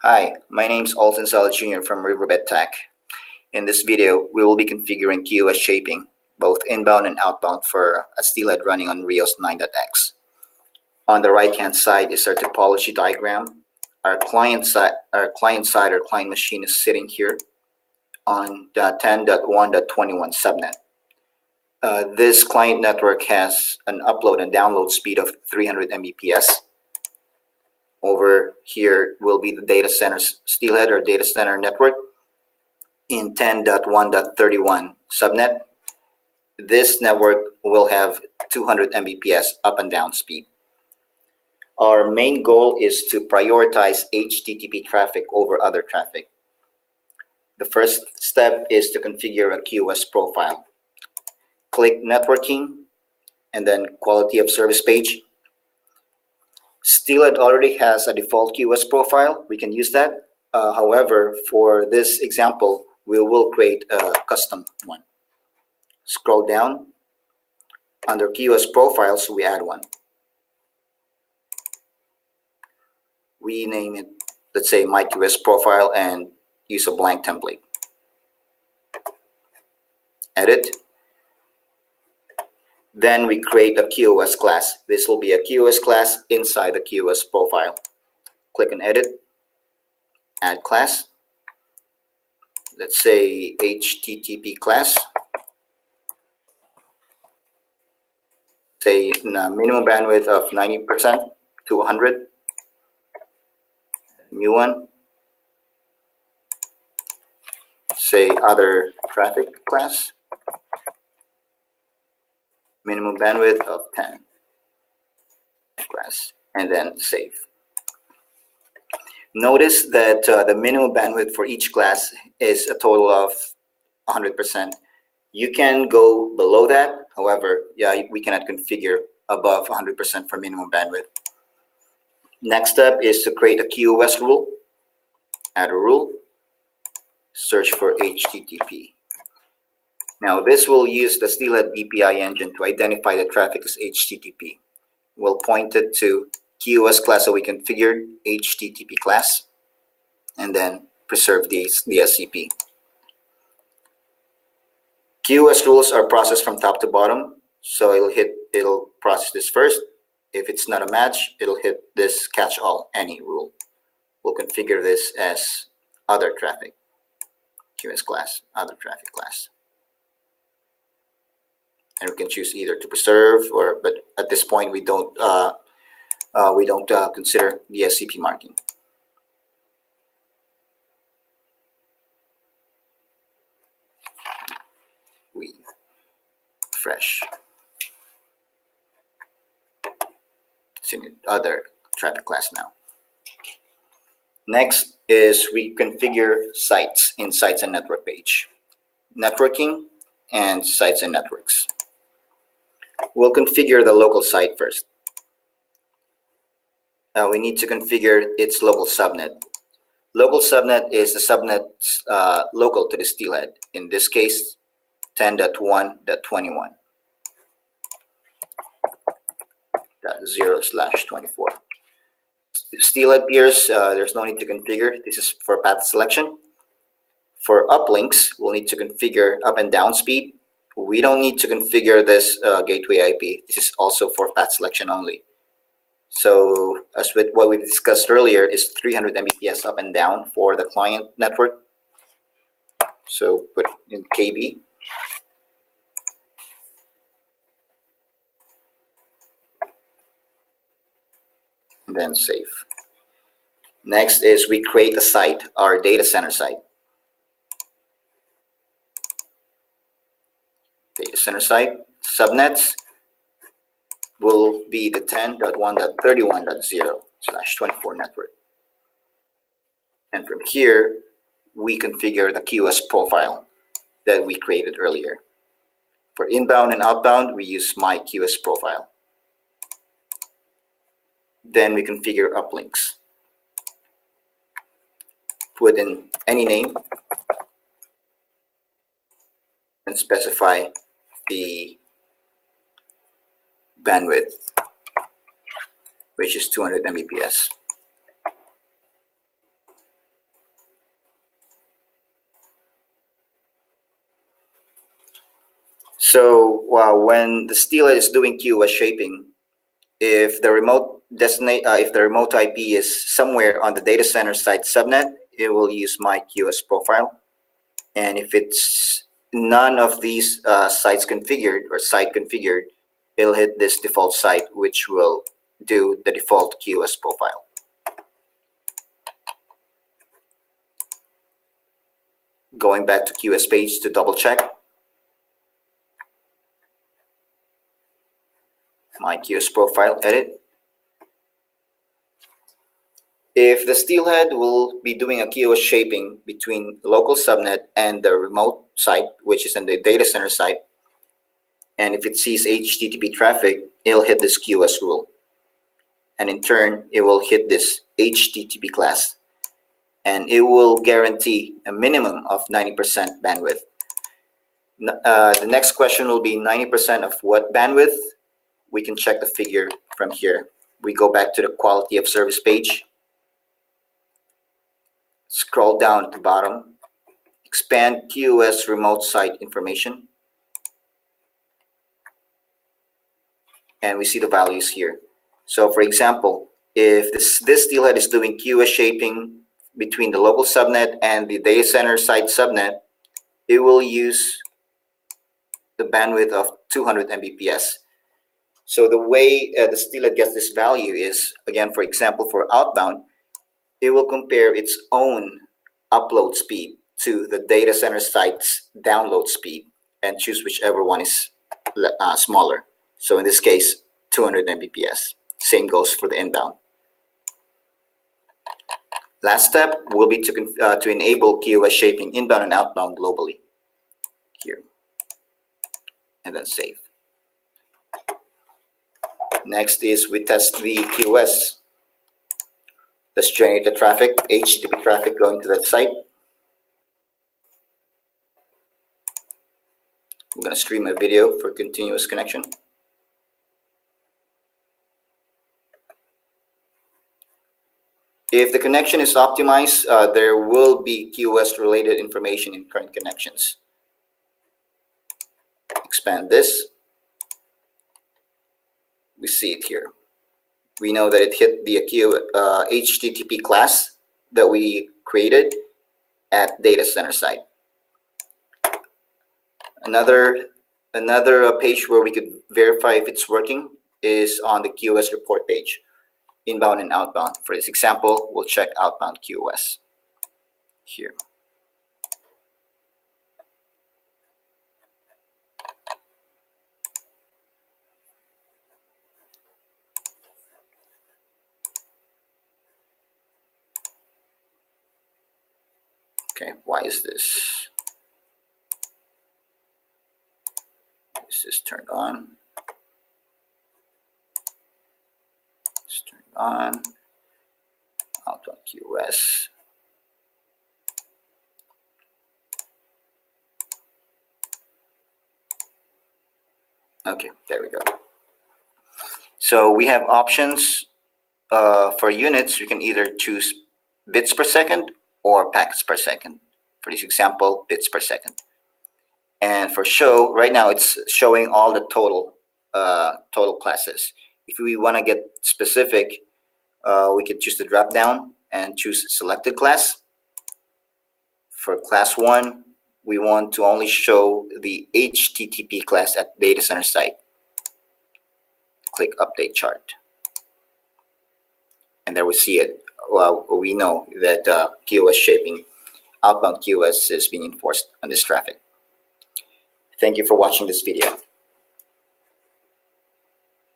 Hi, my name is OlsonQoS3 Jr. from Riverbed Tech. In this video, we will be configuring QoS shaping, both inbound and outbound for a steelhead running on Rios 9.x. On the right-hand side is our topology diagram. Our client client machine is sitting here on the 10.1.21 subnet. This client network has an upload and download speed of 300 Mbps. Over here will be the data center steelhead or data center network in 10.1.31 subnet. This network will have 200 Mbps up and down speed. Our main goal is to prioritize HTTP traffic over other traffic. The first step is to configure a QoS profile. Click networking and then quality of service page. Steelhead already has a default QoS profile. We can use that. However, for this example, we will create a custom one. Scroll down. Under QoS profiles, we add one. We name it, let's say, my QoS profile, and use a blank template. Edit. Then we create a QoS class. This will be a QoS class inside the QoS profile. Click on edit, add class. Let's say HTTP class. Say minimum bandwidth of 90% to 100. New one. Say other traffic class. Minimum bandwidth of 10 class, and then save. Notice that the minimum bandwidth for each class is a total of 100%. You can go below that. However, we cannot configure above 100% for minimum bandwidth. Next step is to create a QoS rule. Add a rule. Search for HTTP. Now, this will use the Steelhead BPI engine to identify the traffic as HTTP. We'll point it to QoS class that we configured, HTTP class, and then preserve the SCP. QoS rules are processed from top to bottom, so it'll process this first. If it's not a match, it'll hit this catch all any rule. We'll configure this as other traffic, QoS class, other traffic class. And we can choose either to preserve but at this point we don't consider the SCP marking. We refresh. It's in other traffic class now. Next is we configure sites in sites and network page. Networking and sites and networks. We'll configure the local site first. We need to configure its local subnet. Local subnet is the subnet local to the steelhead. In this case, 10.1.21. 0/24. Steelhead peers, there's no need to configure. This is for path selection. For uplinks, we'll need to configure up and down speed. We don't need to configure this gateway IP. This is also for path selection only. So as with what we discussed earlier, is 300 Mbps up and down for the client network. So put in KB. And then save. Next is we create a site, our data center site. Data center site subnets will be the 10.1.31.0/24 network. And from here, we configure the QoS profile that we created earlier. For inbound and outbound, we use my QoS profile. Then we configure uplinks. Put in any name and specify the bandwidth, which is 200 Mbps. So when the steelhead is doing QoS shaping, if the remote IP is somewhere on the data center site subnet, it will use my QoS profile. And if it's none of these sites configured or site configured, it'll hit this default site, which will do the default QoS profile. Going back to QoS page to double check. My QoS profile, edit. If the steelhead will be doing a QoS shaping between the local subnet and the remote site, which is in the data center site, and if it sees HTTP traffic, it'll hit this QoS rule. And in turn, it will hit this HTTP class. And it will guarantee a minimum of 90% bandwidth. The next question will be 90% of what bandwidth? We can check the figure from here. We go back to the quality of service page. Scroll down to the bottom. Expand QoS remote site information. And we see the values here. So for example, if this steelhead is doing QoS shaping between the local subnet and the data center site subnet, it will use the bandwidth of 200 Mbps. So the way the steelhead gets this value is, again, for example, for outbound, it will compare its own upload speed to the data center site's download speed and choose whichever one is smaller. So in this case, 200 Mbps. Same goes for the inbound. Last step will be to enable QoS shaping inbound and outbound globally. Here. And then save. Next is we test the QoS. Let's generate the traffic, HTTP traffic going to that site. I'm going to stream a video for continuous connection. If the connection is optimized, there will be QoS related information in current connections. Expand this. We see it here. We know that it hit the HTTP class that we created at data center site. Another page where we could verify if it's working is on the QoS report page, inbound and outbound. For this example, we'll check outbound QoS here. Okay, why is this? This is turned on. It's turned on. Outbound QoS. Okay, there we go. So we have options for units. We can either choose bits per second or packets per second. For this example, bits per second. And for show, right now it's showing all the total classes. If we want to get specific, we can choose the drop down and choose selected class. For class 1, we want to only show the HTTP class at data center site. Click update chart. And there we see it. Well, we know that QoS shaping, outbound QoS is being enforced on this traffic. Thank you for watching this video.